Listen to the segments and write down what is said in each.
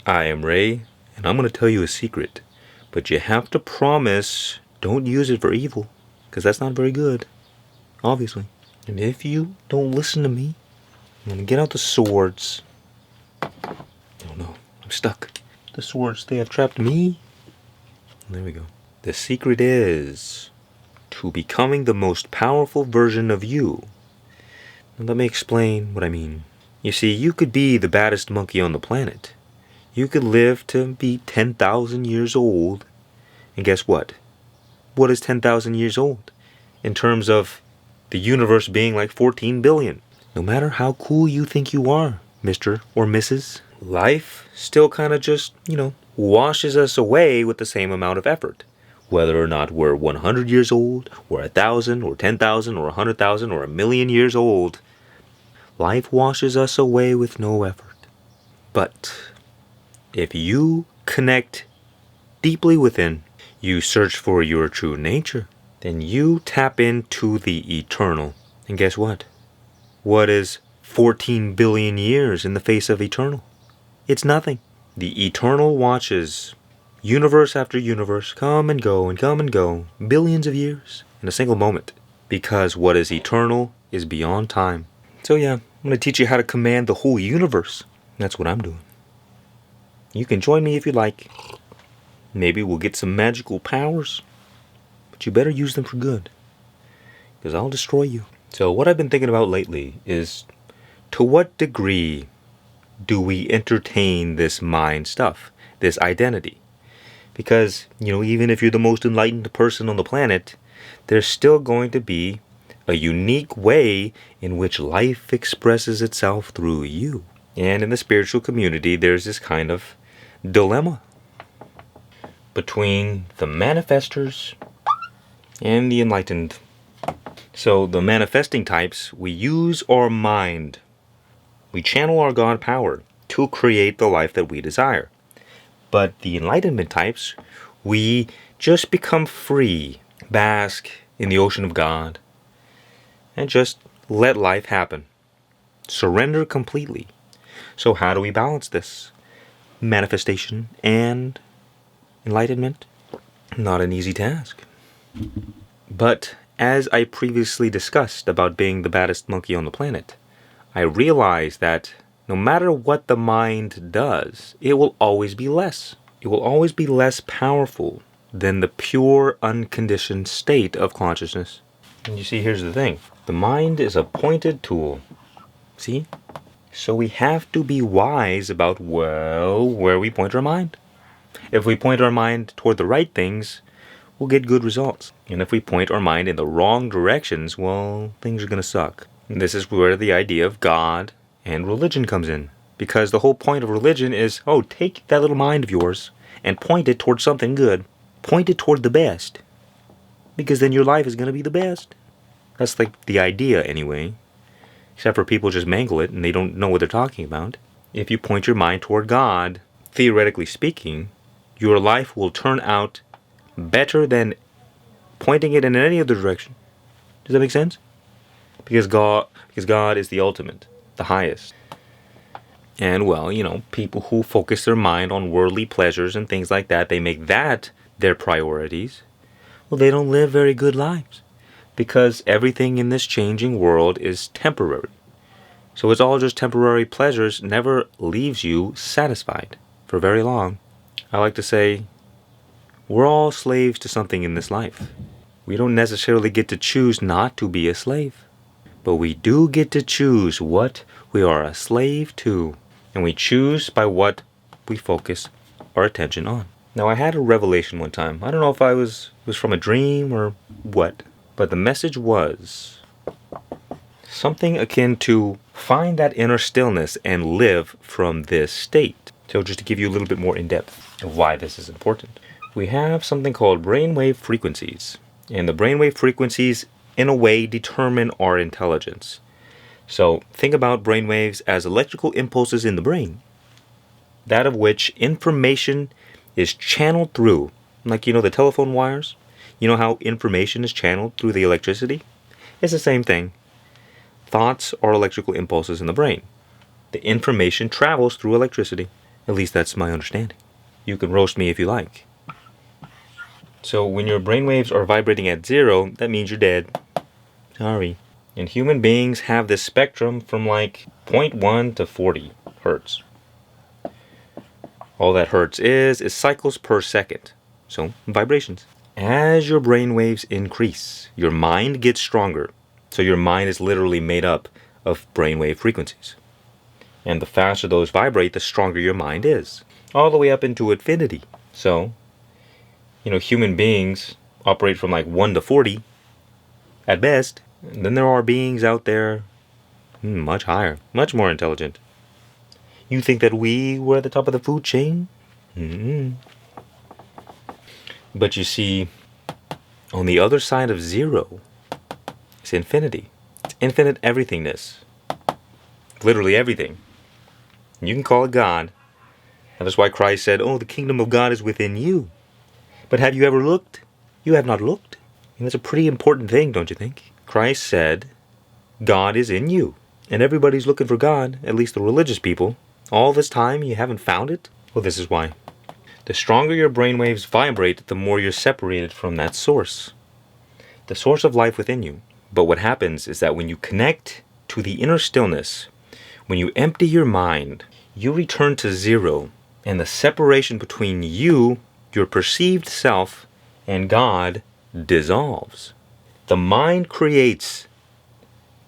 I am Ray, and I'm going to tell you a secret. But you have to promise don't use it for evil, because that's not very good, obviously. And if you don't listen to me, I'm going to get out the swords. Oh no, I'm stuck. The swords, they have trapped me. There we go. The secret is to becoming the most powerful version of you. Now let me explain what I mean. You see, you could be the baddest monkey on the planet. You could live to be 10,000 years old. And guess what? What is 10,000 years old? In terms of the universe being like 14 billion. No matter how cool you think you are, Mr. or Mrs., life still kind of just, washes us away with the same amount of effort. Whether or not we're 100 years old, or 1,000, or 10,000, or 100,000, or 1,000,000 years old, life washes us away with no effort. But if you connect deeply within, you search for your true nature, then you tap into the eternal. And guess what? What is 14 billion years in the face of eternal? It's nothing. The eternal watches universe after universe come and go, billions of years in a single moment. Because what is eternal is beyond time. So yeah, I'm going to teach you how to command the whole universe. That's what I'm doing. You can join me if you like. Maybe we'll get some magical powers. But you better use them for good. Because I'll destroy you. So what I've been thinking about lately is, to what degree do we entertain this mind stuff, this identity? Because, even if you're the most enlightened person on the planet, there's still going to be a unique way in which life expresses itself through you. And in the spiritual community, there's this kind of dilemma between the manifestors and the enlightened. So the manifesting types, we use our mind. We channel our God power to create the life that we desire. But the enlightenment types, we just become free, bask in the ocean of God, and just let life happen. Surrender completely. So how do we balance this? Manifestation and enlightenment? Not an easy task. But as I previously discussed about being the baddest monkey on the planet, I realized that no matter what the mind does, it will always be less. It will always be less powerful than the pure, unconditioned state of consciousness. And you see, here's the thing. The mind is a pointed tool. See? So we have to be wise about, where we point our mind. If we point our mind toward the right things, we'll get good results. And if we point our mind in the wrong directions, things are going to suck. And this is where the idea of God and religion comes in. Because the whole point of religion is, take that little mind of yours and point it towards something good. Point it toward the best. Because then your life is going to be the best. That's like the idea anyway. Except for people just mangle it and they don't know what they're talking about. If you point your mind toward God, theoretically speaking, your life will turn out better than pointing it in any other direction. Does that make sense? Because God is the ultimate, the highest. And people who focus their mind on worldly pleasures and things like that, they make that their priorities. They don't live very good lives. Because everything in this changing world is temporary. So it's all just temporary pleasures, never leaves you satisfied for very long. I like to say, we're all slaves to something in this life. We don't necessarily get to choose not to be a slave. But we do get to choose what we are a slave to. And we choose by what we focus our attention on. Now, I had a revelation one time. I don't know if it was from a dream or what. But the message was something akin to find that inner stillness and live from this state. So just to give you a little bit more in depth of why this is important. We have something called brainwave frequencies. And the brainwave frequencies, in a way, determine our intelligence. So think about brainwaves as electrical impulses in the brain. That of which information is channeled through. Like, the telephone wires? You know how information is channeled through the electricity? It's the same thing. Thoughts are electrical impulses in the brain. The information travels through electricity. At least that's my understanding. You can roast me if you like. So when your brainwaves are vibrating at 0, that means you're dead. Sorry. And human beings have this spectrum from like 0.1 to 40 hertz. All that hertz is cycles per second. So, vibrations. As your brainwaves increase, your mind gets stronger. So your mind is literally made up of brainwave frequencies. And the faster those vibrate, the stronger your mind is. All the way up into infinity. So, human beings operate from like 1 to 40 at best. And then there are beings out there much higher, much more intelligent. You think that we were at the top of the food chain? Mm-hmm. But you see, on the other side of 0 is infinity. It's infinite everythingness. Literally everything. You can call it God. And that's why Christ said, the kingdom of God is within you. But have you ever looked? You have not looked. And that's a pretty important thing, don't you think? Christ said, God is in you. And everybody's looking for God, at least the religious people. All this time, you haven't found it? Well, this is why. The stronger your brainwaves vibrate, the more you're separated from that source. The source of life within you. But what happens is that when you connect to the inner stillness, when you empty your mind, you return to 0, and the separation between you, your perceived self, and God dissolves. The mind creates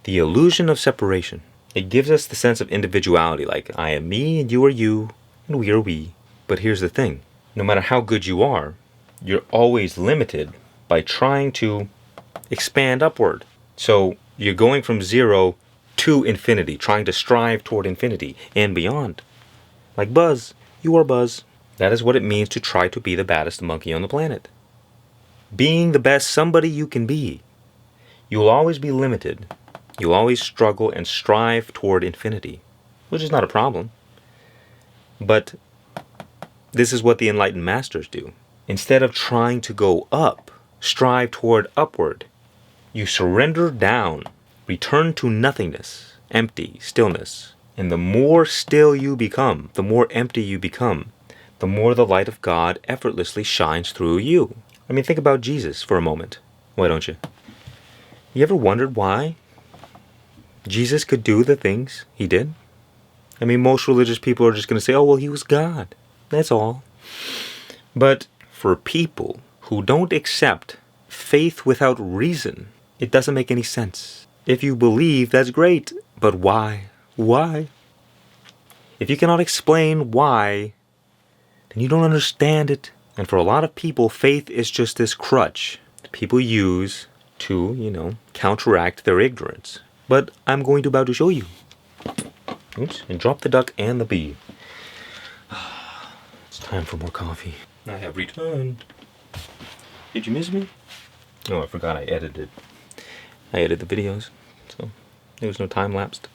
the illusion of separation. It gives us the sense of individuality, like I am me and you are you and we are we. But here's the thing. No matter how good you are, you're always limited by trying to expand upward. So you're going from 0 to infinity, trying to strive toward infinity and beyond. Like Buzz. You are Buzz. That is what it means to try to be the baddest monkey on the planet. Being the best somebody you can be. You'll always be limited. You'll always struggle and strive toward infinity, which is not a problem. But this is what the enlightened masters do. Instead of trying to go up, strive toward upward, you surrender down, return to nothingness, empty, stillness. And the more still you become, the more empty you become, the more the light of God effortlessly shines through you. I mean, think about Jesus for a moment. Why don't you? You ever wondered why Jesus could do the things he did? I mean, most religious people are just going to say, he was God. That's all. But for people who don't accept faith without reason, it doesn't make any sense. If you believe, that's great. But why? Why? If you cannot explain why, then you don't understand it. And for a lot of people, faith is just this crutch people use to, counteract their ignorance. But I'm going to about to show you. Oops, and drop the duck and the bee. It's time for more coffee. I have returned. Did you miss me? I forgot I edited the videos, so there was no time lapsed.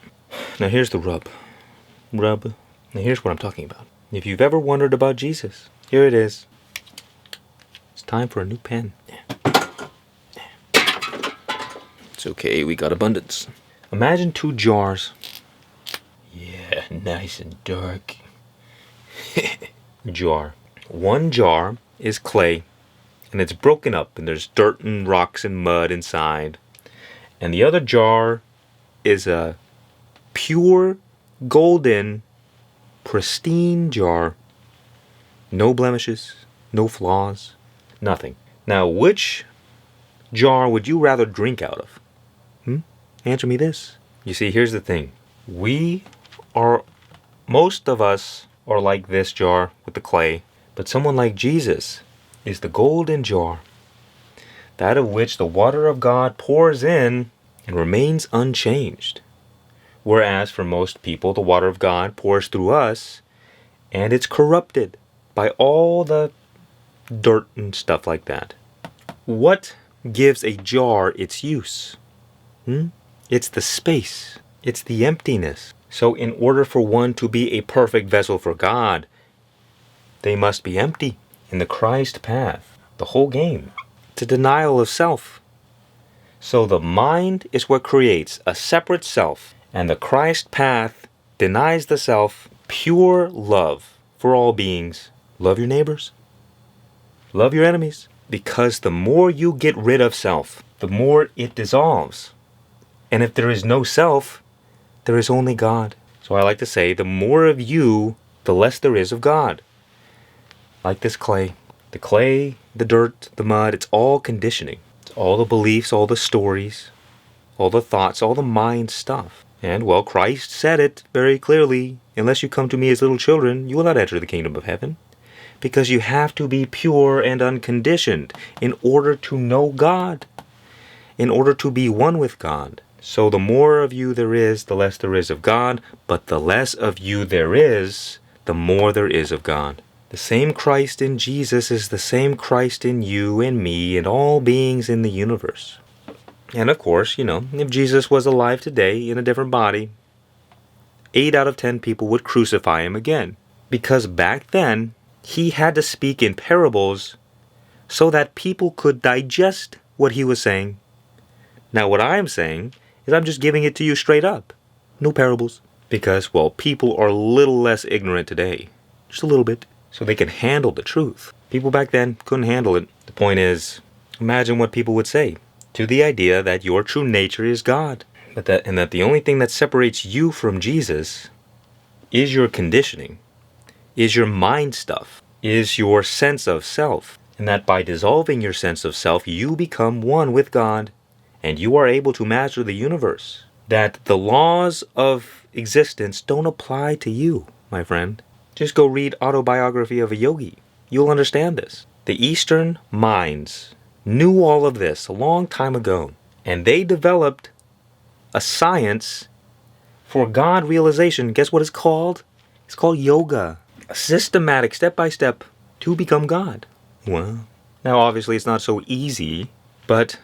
Now here's the rub. Now here's what I'm talking about. If you've ever wondered about Jesus, here it is. It's time for a new pen. It's okay, we got abundance. Imagine 2 jars. Yeah, nice and dark. Jar. One jar is clay, and it's broken up, and there's dirt and rocks and mud inside. And the other jar is a pure, golden, pristine jar. No blemishes, no flaws, nothing. Now, which jar would you rather drink out of? Answer me this. You see, here's the thing. Most of us are like this jar with the clay, but someone like Jesus is the golden jar, that of which the water of God pours in and remains unchanged. Whereas for most people, the water of God pours through us, and it's corrupted by all the dirt and stuff like that. What gives a jar its use? It's the space. It's the emptiness. So in order for one to be a perfect vessel for God, they must be empty. In the Christ path, the whole game, it's a denial of self. So the mind is what creates a separate self, and the Christ path denies the self pure love for all beings. Love your neighbors. Love your enemies. Because the more you get rid of self, the more it dissolves. And if there is no self, there is only God. So I like to say, the more of you, the less there is of God. Like this clay. The clay, the dirt, the mud, it's all conditioning. It's all the beliefs, all the stories, all the thoughts, all the mind stuff. And, well, Christ said it very clearly. Unless you come to me as little children, you will not enter the kingdom of heaven. Because you have to be pure and unconditioned in order to know God. In order to be one with God. So the more of you there is, the less there is of God. But the less of you there is, the more there is of God. The same Christ in Jesus is the same Christ in you and me and all beings in the universe. And of course, if Jesus was alive today in a different body, 8 out of 10 people would crucify him again. Because back then, he had to speak in parables so that people could digest what he was saying. Now what I'm saying is I'm just giving it to you straight up. No parables. Because, well, people are a little less ignorant today. Just a little bit. So they can handle the truth. People back then couldn't handle it. The point is, imagine what people would say to the idea that your true nature is God. And that the only thing that separates you from Jesus is your conditioning, is your mind stuff, is your sense of self. And that by dissolving your sense of self, you become one with God, and you are able to master the universe. That the laws of existence don't apply to you, my friend. Just go read Autobiography of a Yogi. You'll understand this. The Eastern minds knew all of this a long time ago, and they developed a science for God realization. Guess what it's called? It's called yoga. A systematic step-by-step to become God. Well, now obviously it's not so easy, but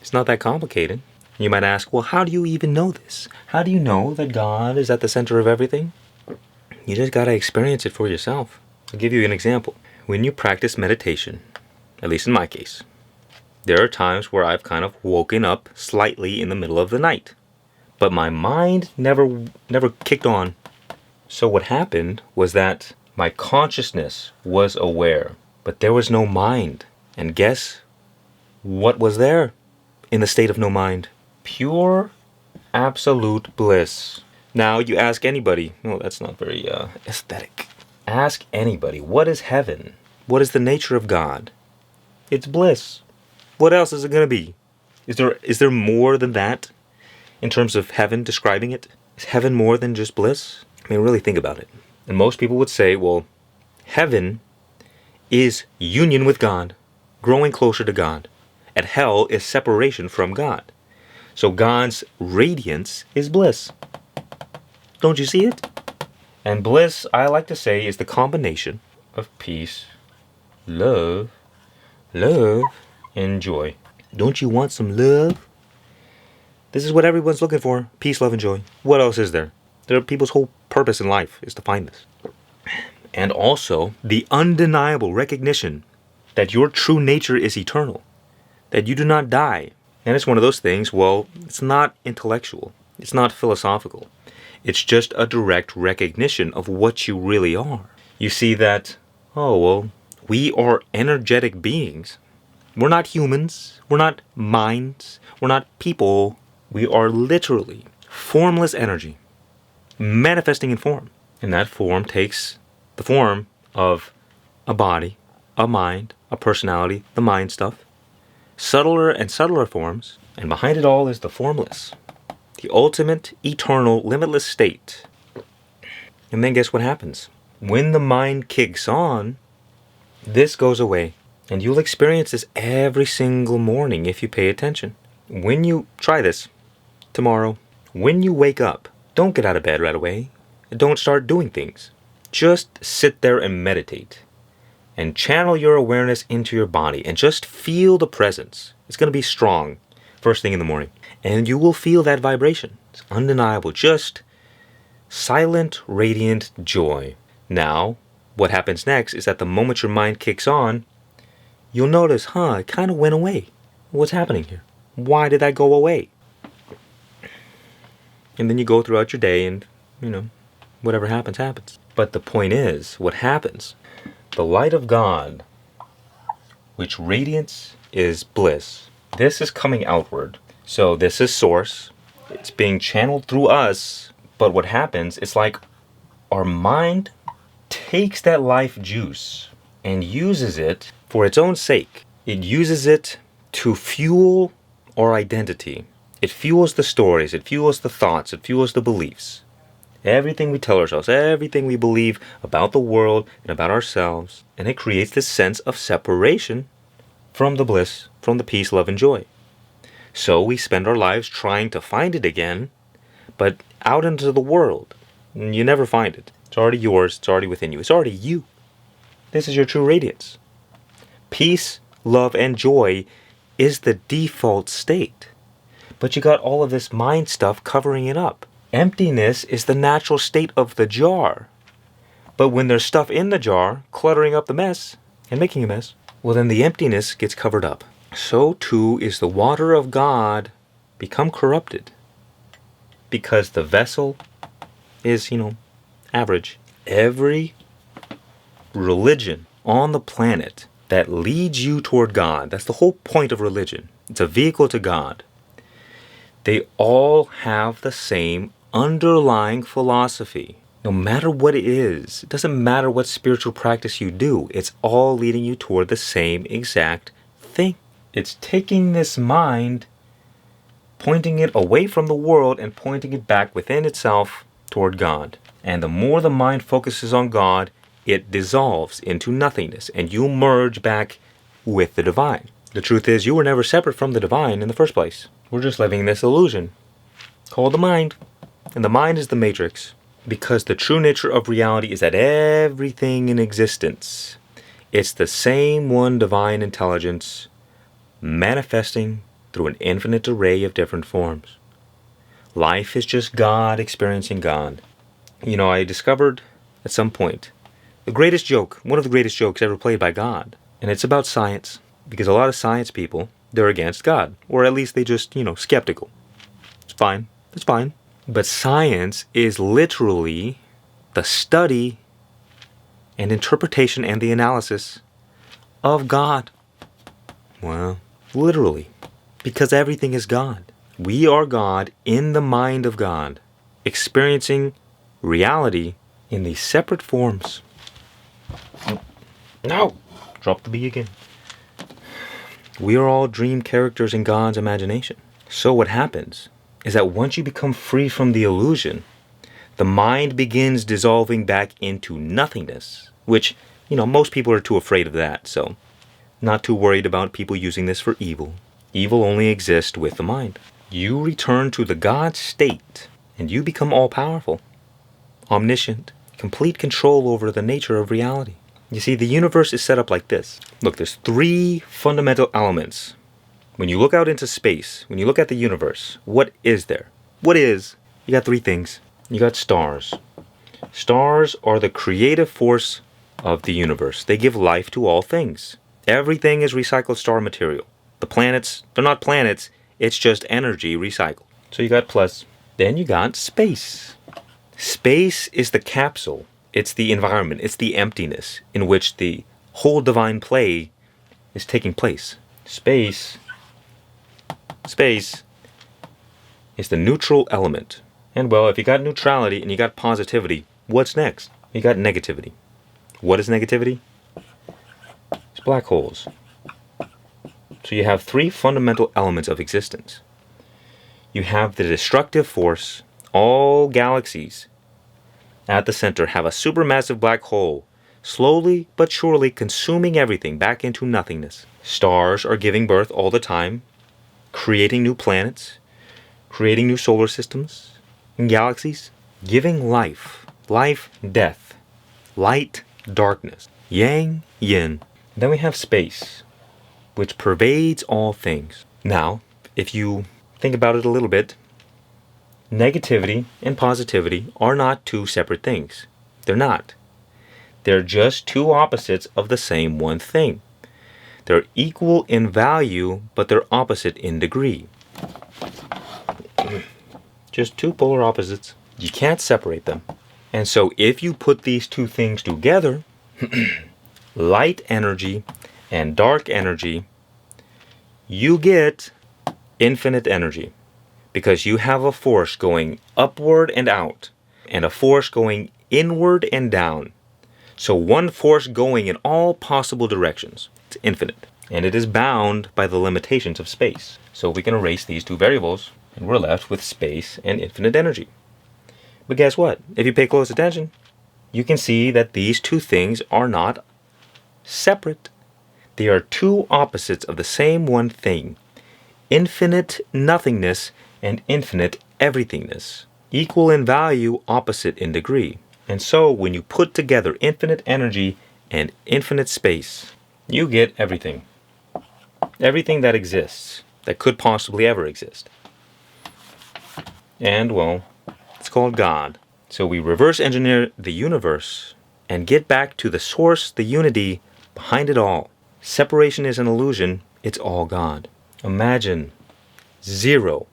it's not that complicated. You might ask, well, how do you even know this? How do you know that God is at the center of everything? You just gotta experience it for yourself. I'll give you an example. When you practice meditation, at least in my case, there are times where I've kind of woken up slightly in the middle of the night. But my mind never kicked on. So what happened was that my consciousness was aware, but there was no mind. And guess what was there in the state of no mind? Pure, absolute bliss. Now you ask anybody, no, that's not very aesthetic. Ask anybody, what is heaven? What is the nature of God? It's bliss. What else is it going to be? Is there more than that in terms of heaven describing it? Is heaven more than just bliss? I mean, really think about it. And most people would say, well, heaven is union with God, growing closer to God. And hell is separation from God. So God's radiance is bliss. Don't you see it? And bliss, I like to say, is the combination of peace, love, and joy. Don't you want some love? This is what everyone's looking for. Peace, love, and joy. What else is there? People's whole purpose in life is to find this. And also, the undeniable recognition that your true nature is eternal. That you do not die. And it's one of those things, well, it's not intellectual. It's not philosophical. It's just a direct recognition of what you really are. You see that, oh, well, we are energetic beings. We're not humans. We're not minds. We're not people. We are literally formless energy manifesting in form. And that form takes the form of a body, a mind, a personality, the mind stuff, subtler and subtler forms, and behind it all is the formless. The ultimate, eternal, limitless state. And then guess what happens? When the mind kicks on, this goes away. And you'll experience this every single morning if you pay attention. When you try this tomorrow, when you wake up, don't get out of bed right away. Don't start doing things. Just sit there and meditate. And channel your awareness into your body. And just feel the presence. It's going to be strong first thing in the morning. And you will feel that vibration. It's undeniable. Just silent, radiant joy. Now, what happens next is that the moment your mind kicks on, you'll notice, it kind of went away. What's happening here? Why did that go away? And then you go throughout your day and, whatever happens, happens. But the point is, what happens? The light of God, which radiance is bliss. This is coming outward. So this is source. It's being channeled through us. But what happens, it's like our mind takes that life juice and uses it for its own sake. It uses it to fuel our identity. It fuels the stories, it fuels the thoughts, it fuels the beliefs. Everything we tell ourselves, everything we believe about the world and about ourselves. And it creates this sense of separation from the bliss, from the peace, love, and joy. So we spend our lives trying to find it again, but out into the world, you never find it. It's already yours, it's already within you, it's already you. This is your true radiance. Peace, love, and joy is the default state. But you got all of this mind stuff covering it up. Emptiness is the natural state of the jar. But when there's stuff in the jar, cluttering up the mess and making a mess, well then the emptiness gets covered up. So too is the water of God become corrupted. Because the vessel is, average. Every religion on the planet that leads you toward God, that's the whole point of religion. It's a vehicle to God. They all have the same underlying philosophy. No matter what it is, it doesn't matter what spiritual practice you do, it's all leading you toward the same exact thing. It's taking this mind, pointing it away from the world and pointing it back within itself toward God. And the more the mind focuses on God, it dissolves into nothingness and you merge back with the divine. The truth is, you were never separate from the divine in the first place. We're just living this illusion called the mind. And the mind is the matrix. Because the true nature of reality is that everything in existence, it's the same one divine intelligence manifesting through an infinite array of different forms. Life is just God experiencing God. I discovered at some point the greatest joke, one of the greatest jokes ever played by God. And it's about science. Because a lot of science people, they're against God. Or at least they just, skeptical. It's fine. It's fine. But science is literally the study and interpretation and the analysis of God. Well, literally. Because everything is God. We are God in the mind of God, experiencing reality in these separate forms. No! Drop the B again. We are all dream characters in God's imagination. So what happens is that once you become free from the illusion, the mind begins dissolving back into nothingness, which, most people are too afraid of that, so not too worried about people using this for evil. Evil only exists with the mind. You return to the God state, and you become all-powerful, omniscient, complete control over the nature of reality. You see, the universe is set up like this. Look, there's 3 fundamental elements. When you look out into space, when you look at the universe, what is there? You got 3 things. You got stars. Stars are the creative force of the universe. They give life to all things. Everything is recycled star material. The planets, they're not planets, it's just energy recycled. So you got plus. Then you got space. Space is the capsule. It's the environment. It's the emptiness in which the whole divine play is taking place. Space is the neutral element. And well, if you got neutrality and you got positivity, what's next? You got negativity. What is negativity? It's black holes. So you have 3 fundamental elements of existence. You have the destructive force. All galaxies at the center have a supermassive black hole, slowly but surely consuming everything back into nothingness. Stars are giving birth all the time, creating new planets, creating new solar systems and galaxies, giving life, death, light, darkness, yang, yin. Then we have space, which pervades all things. Now, if you think about it a little bit, negativity and positivity are not 2 separate things. They're not. They're just 2 opposites of the same one thing. They're equal in value, but they're opposite in degree. Just 2 polar opposites. You can't separate them. And so if you put these two things together, light energy and dark energy, you get infinite energy. Because you have a force going upward and out, and a force going inward and down. So one force going in all possible directions. It's infinite. And it is bound by the limitations of space. So we can erase these two variables, and we're left with space and infinite energy. But guess what? If you pay close attention, you can see that these two things are not separate. They are two opposites of the same one thing. Infinite nothingness and infinite everythingness. Equal in value, opposite in degree. And so when you put together infinite energy and infinite space, you get everything. Everything that exists, that could possibly ever exist. And, well, it's called God. So we reverse engineer the universe and get back to the source, the unity behind it all. Separation is an illusion. It's all God. Imagine zero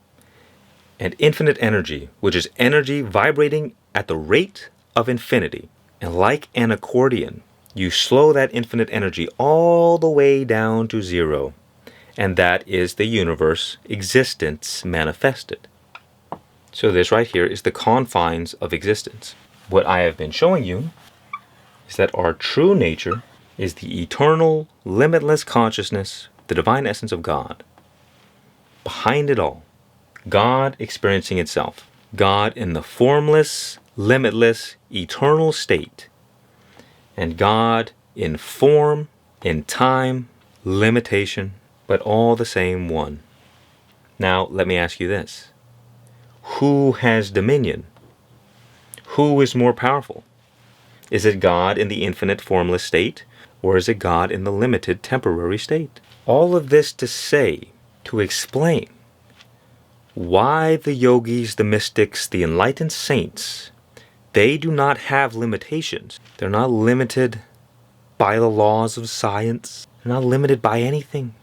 and infinite energy, which is energy vibrating at the rate of infinity. And like an accordion, you slow that infinite energy all the way down to zero. And that is the universe existence manifested. So this right here is the confines of existence. What I have been showing you is that our true nature is the eternal, limitless consciousness, the divine essence of God. Behind it all, God experiencing itself. God in the formless, limitless, eternal state. And God in form, in time, limitation, but all the same one. Now, let me ask you this. Who has dominion? Who is more powerful? Is it God in the infinite formless state, or is it God in the limited temporary state? All of this to say, to explain why the yogis, the mystics, the enlightened saints, they do not have limitations. They're not limited by the laws of science. They're not limited by anything.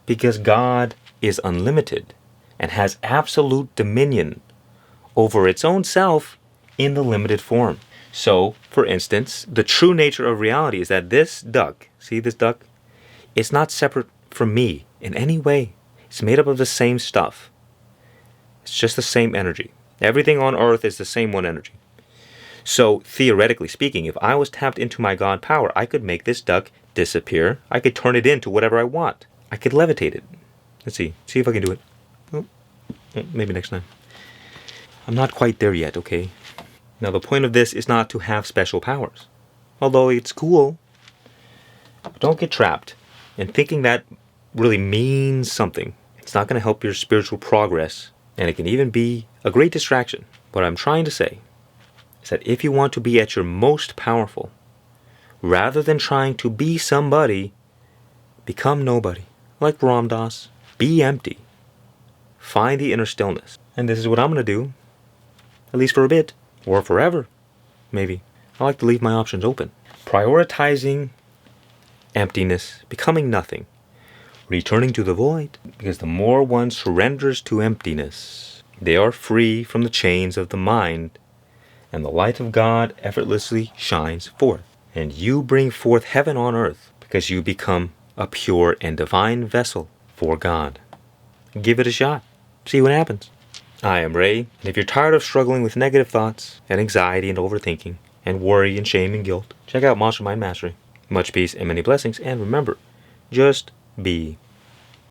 Because God is unlimited and has absolute dominion over its own self in the limited form. So, for instance, the true nature of reality is that this duck, see this duck? It's not separate from me in any way. It's made up of the same stuff. It's just the same energy. Everything on earth is the same one energy. So, theoretically speaking, if I was tapped into my God power, I could make this duck disappear. I could turn it into whatever I want. I could levitate it. Let's see. See if I can do it. Oh, maybe next time. I'm not quite there yet, okay? Now, the point of this is not to have special powers. Although it's cool. But don't get trapped in thinking that really means something. It's not going to help your spiritual progress. And it can even be a great distraction. What I'm trying to say is that if you want to be at your most powerful, rather than trying to be somebody, become nobody. Like Ram Dass, be empty. Find the inner stillness. And this is what I'm going to do, at least for a bit, or forever, maybe. I like to leave my options open. Prioritizing emptiness, becoming nothing, returning to the void. Because the more one surrenders to emptiness, they are free from the chains of the mind, and the light of God effortlessly shines forth. And you bring forth heaven on earth, because you become a pure and divine vessel for God. Give it a shot. See what happens. I am Ray, and if you're tired of struggling with negative thoughts, and anxiety and overthinking, and worry and shame and guilt, check out Mastermind Mastery. Much peace and many blessings, and remember, just be.